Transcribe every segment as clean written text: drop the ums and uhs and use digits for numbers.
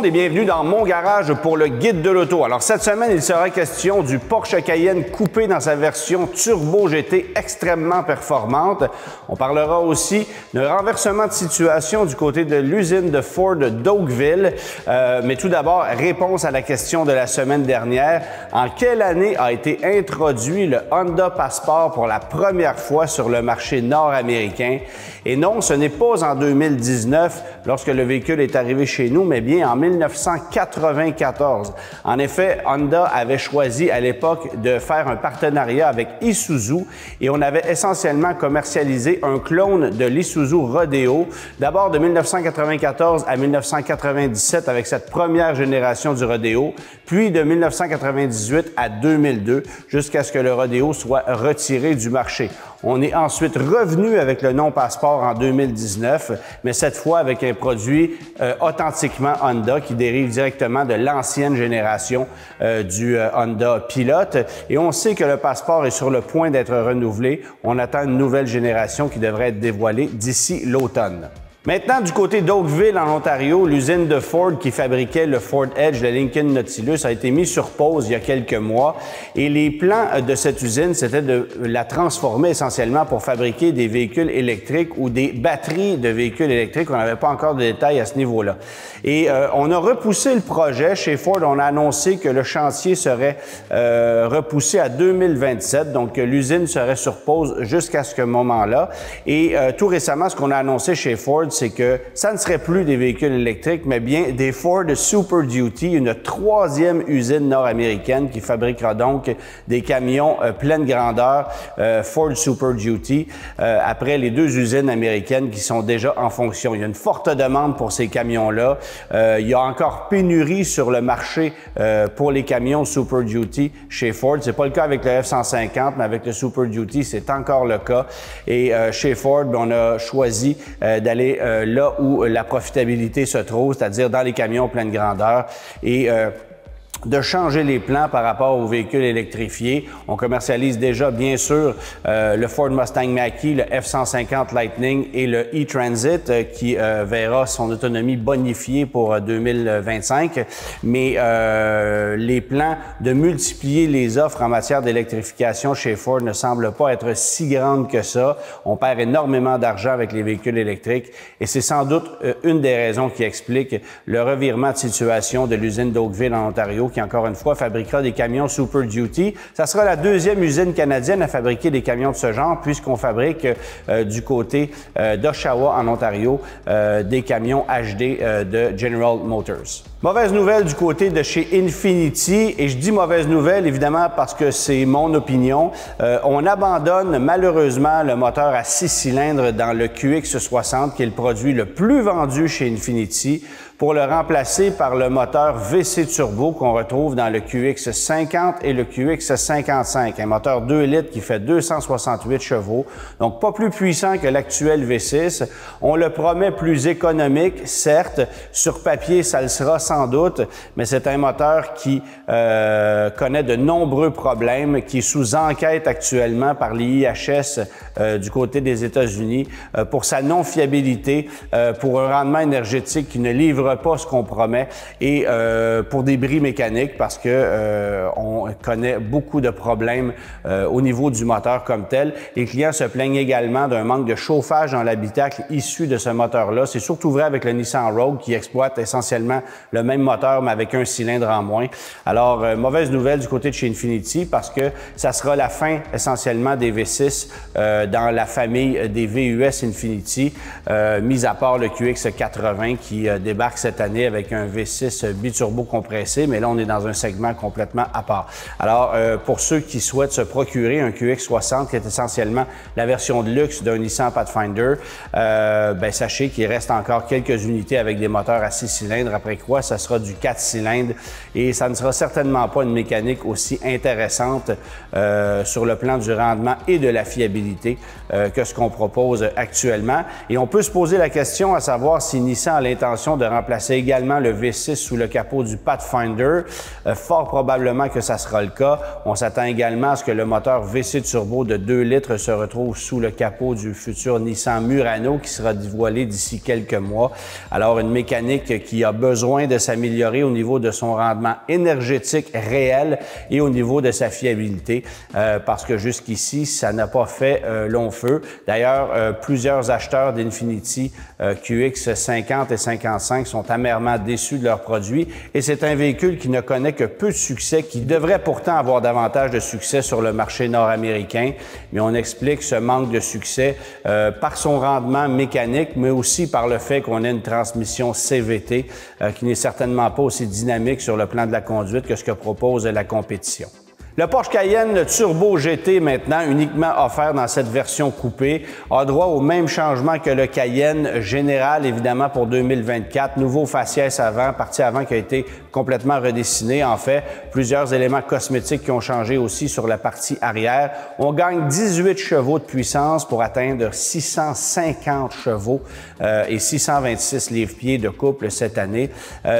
monde et bienvenue dans mon garage pour le guide de l'auto. Alors cette semaine, il sera question du Porsche Cayenne coupé dans sa version Turbo GT extrêmement performante. On parlera aussi d'un renversement de situation du côté de l'usine de Ford d'Oakville. Mais tout d'abord, réponse à la question de la semaine dernière. En quelle année a été introduit le Honda Passport pour la première fois sur le marché nord-américain? Et non, ce n'est pas en 2019 lorsque le véhicule est arrivé chez nous, mais bien en 1994. En effet, Honda avait choisi à l'époque de faire un partenariat avec Isuzu et on avait essentiellement commercialisé un clone de l'Isuzu Rodeo, d'abord de 1994 à 1997 avec cette première génération du Rodeo, puis de 1998 à 2002 jusqu'à ce que le Rodeo soit retiré du marché. On est ensuite revenu avec le nom Passport en 2019, mais cette fois avec un produit authentiquement Honda qui dérive directement de l'ancienne génération du Honda Pilot. Et on sait que le Passport est sur le point d'être renouvelé. On attend une nouvelle génération qui devrait être dévoilée d'ici l'automne. Maintenant, du côté d'Oakville, en Ontario, l'usine de Ford qui fabriquait le Ford Edge, le Lincoln Nautilus, a été mise sur pause il y a quelques mois. Et les plans de cette usine, c'était de la transformer essentiellement pour fabriquer des véhicules électriques ou des batteries de véhicules électriques. On n'avait pas encore de détails à ce niveau-là. Et on a repoussé le projet. Chez Ford, on a annoncé que le chantier serait repoussé à 2027. Donc, l'usine serait sur pause jusqu'à ce moment-là. Et tout récemment, ce qu'on a annoncé chez Ford, c'est que ça ne serait plus des véhicules électriques, mais bien des Ford Super Duty, une troisième usine nord-américaine qui fabriquera donc des camions pleine grandeur Ford Super Duty après les deux usines américaines qui sont déjà en fonction. Il y a une forte demande pour ces camions-là. Il y a encore pénurie sur le marché pour les camions Super Duty chez Ford. C'est pas le cas avec le F-150, mais avec le Super Duty, c'est encore le cas. Et chez Ford, on a choisi d'aller là où la profitabilité se trouve, c'est-à-dire dans les camions pleine grandeur et de changer les plans par rapport aux véhicules électrifiés. On commercialise déjà, bien sûr, le Ford Mustang Mach-E, le F-150 Lightning et le e-Transit qui verra son autonomie bonifiée pour 2025. Mais les plans de multiplier les offres en matière d'électrification chez Ford ne semblent pas être si grandes que ça. On perd énormément d'argent avec les véhicules électriques et c'est sans doute une des raisons qui explique le revirement de situation de l'usine d'Oakville en Ontario qui, encore une fois, fabriquera des camions Super Duty. Ça sera la deuxième usine canadienne à fabriquer des camions de ce genre, puisqu'on fabrique du côté d'Oshawa, en Ontario, des camions HD de General Motors. Mauvaise nouvelle du côté de chez Infiniti, et je dis mauvaise nouvelle évidemment parce que c'est mon opinion. On abandonne malheureusement le moteur à 6 cylindres dans le QX60, qui est le produit le plus vendu chez Infiniti, pour le remplacer par le moteur VC Turbo qu'on retrouve dans le QX50 et le QX55, un moteur 2 litres qui fait 268 chevaux, donc pas plus puissant que l'actuel V6. On le promet plus économique, certes, sur papier ça le sera sans doute, mais c'est un moteur qui connaît de nombreux problèmes, qui est sous enquête actuellement par l'IHS du côté des États-Unis pour sa non-fiabilité, pour un rendement énergétique qui ne livre pas ce qu'on promet et pour des bris mécaniques parce que on connaît beaucoup de problèmes au niveau du moteur comme tel. Les clients se plaignent également d'un manque de chauffage dans l'habitacle issu de ce moteur-là. C'est surtout vrai avec le Nissan Rogue qui exploite essentiellement le même moteur mais avec un cylindre en moins. Alors, mauvaise nouvelle du côté de chez Infiniti parce que ça sera la fin essentiellement des V6 dans la famille des VUS Infiniti, mis à part le QX80 qui débarque cette année avec un V6 biturbo compressé, mais là, on est dans un segment complètement à part. Alors, pour ceux qui souhaitent se procurer un QX60, qui est essentiellement la version de luxe d'un Nissan Pathfinder, sachez qu'il reste encore quelques unités avec des moteurs à 6 cylindres, après quoi, ça sera du 4 cylindres et ça ne sera certainement pas une mécanique aussi intéressante sur le plan du rendement et de la fiabilité que ce qu'on propose actuellement. Et on peut se poser la question à savoir si Nissan a l'intention de remplacer remplacer également le V6 sous le capot du Pathfinder. Fort probablement que ça sera le cas. On s'attend également à ce que le moteur V6 turbo de 2 litres se retrouve sous le capot du futur Nissan Murano qui sera dévoilé d'ici quelques mois. Alors, une mécanique qui a besoin de s'améliorer au niveau de son rendement énergétique réel et au niveau de sa fiabilité parce que jusqu'ici, ça n'a pas fait long feu. D'ailleurs, plusieurs acheteurs d'Infiniti QX50 et 55 sont amèrement déçus de leurs produits et c'est un véhicule qui ne connaît que peu de succès, qui devrait pourtant avoir davantage de succès sur le marché nord-américain, mais on explique ce manque de succès par son rendement mécanique, mais aussi par le fait qu'on ait une transmission CVT qui n'est certainement pas aussi dynamique sur le plan de la conduite que ce que propose la compétition. Le Porsche Cayenne Turbo GT, maintenant uniquement offert dans cette version coupée, a droit au même changement que le Cayenne général, évidemment, pour 2024. Nouveau faciès avant, partie avant qui a été complètement redessiné. En fait, plusieurs éléments cosmétiques qui ont changé aussi sur la partie arrière. On gagne 18 chevaux de puissance pour atteindre 650 chevaux et 626 livres-pieds de couple cette année.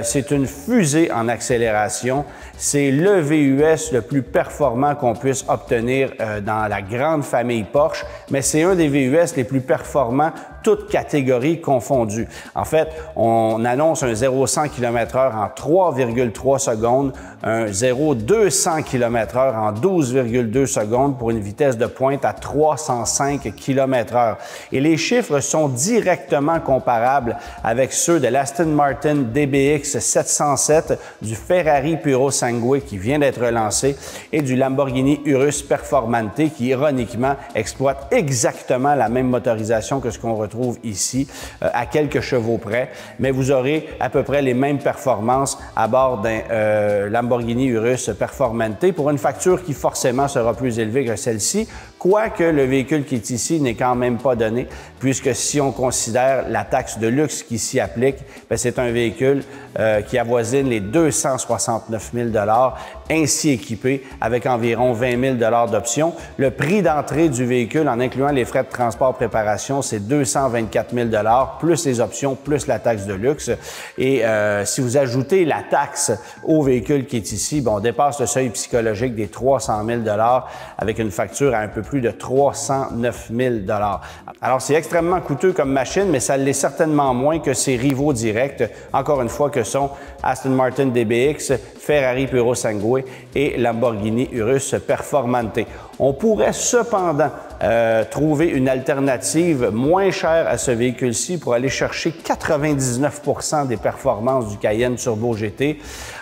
C'est une fusée en accélération. C'est le VUS le plus performant qu'on puisse obtenir dans la grande famille Porsche, mais c'est un des VUS les plus performants, toutes catégories confondues. En fait, on annonce un 0-100 km/h en 3,3 secondes, un 0-200 km/h en 12,2 secondes pour une vitesse de pointe à 305 km/h. Et les chiffres sont directement comparables avec ceux de l'Aston Martin DBX 707, du Ferrari Purosangue qui vient d'être lancé et du Lamborghini Urus Performante qui, ironiquement, exploite exactement la même motorisation que ce qu'on retrouve ici, à quelques chevaux près, mais vous aurez à peu près les mêmes performances à bord d'un Lamborghini Urus Performante pour une facture qui forcément sera plus élevée que celle-ci, quoique le véhicule qui est ici n'est quand même pas donné, puisque si on considère la taxe de luxe qui s'y applique, c'est un véhicule qui avoisine les 269 000 $, ainsi équipé avec environ 20 000 $ d'options. Le prix d'entrée du véhicule, en incluant les frais de transport préparation, c'est 224 000 $, plus les options, plus la taxe de luxe. Et si vous ajoutez la taxe au véhicule qui est ici, on dépasse le seuil psychologique des 300 000 $ avec une facture à un peu plus de 309 000 $. Alors, c'est extrêmement coûteux comme machine, mais ça l'est certainement moins que ses rivaux directs, encore une fois, que sont Aston Martin DBX, Ferrari Purosangue et Lamborghini Urus Performante. On pourrait cependant trouver une alternative moins chère à ce véhicule-ci pour aller chercher 99 % des performances du Cayenne Turbo GT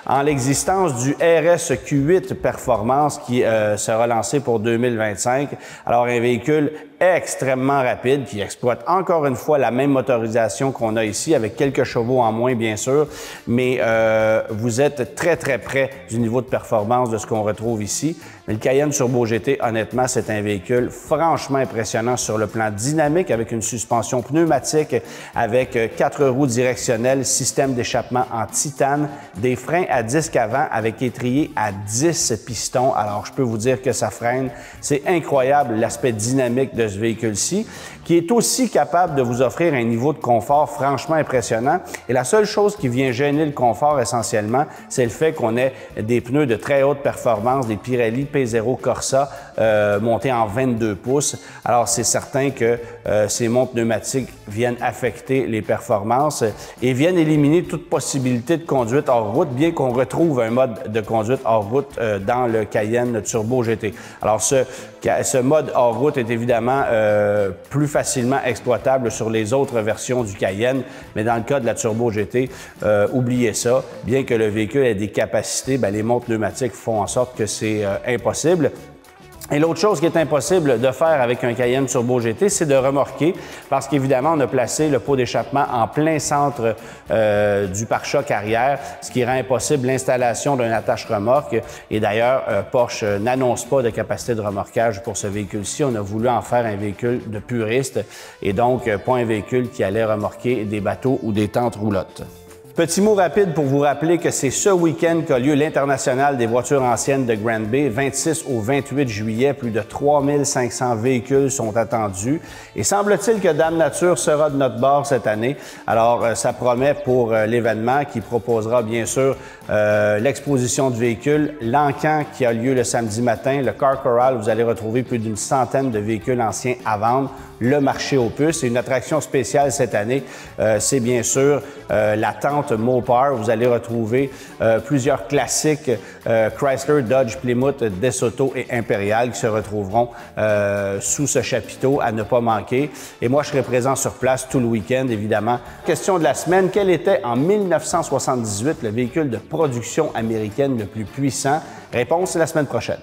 en l'existence du RS Q8 Performance qui sera lancé pour 2025. Alors, un véhicule extrêmement rapide qui exploite encore une fois la même motorisation qu'on a ici avec quelques chevaux en moins, bien sûr, mais vous êtes très près du niveau de performance de ce qu'on retrouve ici. Mais le Cayenne Turbo GT, honnêtement, c'est un véhicule franchement impressionnant sur le plan dynamique avec une suspension pneumatique, avec 4 roues directionnelles, système d'échappement en titane, des freins à disque avant avec étrier à 10 pistons. Alors, je peux vous dire que ça freine. C'est incroyable l'aspect dynamique de ce véhicule-ci, qui est aussi capable de vous offrir un niveau de confort franchement impressionnant. Et la seule chose qui vient gêner le confort essentiellement, c'est le fait qu'on ait des pneus de très haute performance, des Pirelli P0 Corsa montés en 22 pouces. Alors, c'est certain que ces monts pneumatiques viennent affecter les performances et viennent éliminer toute possibilité de conduite hors route, bien qu'on retrouve un mode de conduite hors route dans le Cayenne Turbo GT. Alors, ce mode hors route est évidemment plus facilement exploitable sur les autres versions du Cayenne, mais dans le cas de la Turbo GT, oubliez ça. Bien que le véhicule ait des capacités, les monts pneumatiques font en sorte que c'est impossible. Et l'autre chose qui est impossible de faire avec un Cayenne Turbo GT, c'est de remorquer, parce qu'évidemment, on a placé le pot d'échappement en plein centre du pare-choc arrière, ce qui rend impossible l'installation d'un attache-remorque. Et d'ailleurs, Porsche n'annonce pas de capacité de remorquage pour ce véhicule-ci. On a voulu en faire un véhicule de puriste et donc pas un véhicule qui allait remorquer des bateaux ou des tentes roulottes. Petit mot rapide pour vous rappeler que c'est ce week-end qu'a lieu l'International des voitures anciennes de Granby, 26 au 28 juillet. Plus de 3500 véhicules sont attendus. Et semble-t-il que Dame Nature sera de notre bord cette année. Alors, ça promet pour l'événement qui proposera bien sûr l'exposition de véhicules, l'encan qui a lieu le samedi matin, le Car Corral, vous allez retrouver plus d'une centaine de véhicules anciens à vendre, le marché aux puces. Et une attraction spéciale cette année, c'est bien sûr la tente Mopar. Vous allez retrouver plusieurs classiques Chrysler, Dodge, Plymouth, DeSoto et Imperial qui se retrouveront sous ce chapiteau à ne pas manquer. Et moi, je serai présent sur place tout le week-end, évidemment. Question de la semaine, quel était en 1978 le véhicule de production américaine le plus puissant? Réponse la semaine prochaine.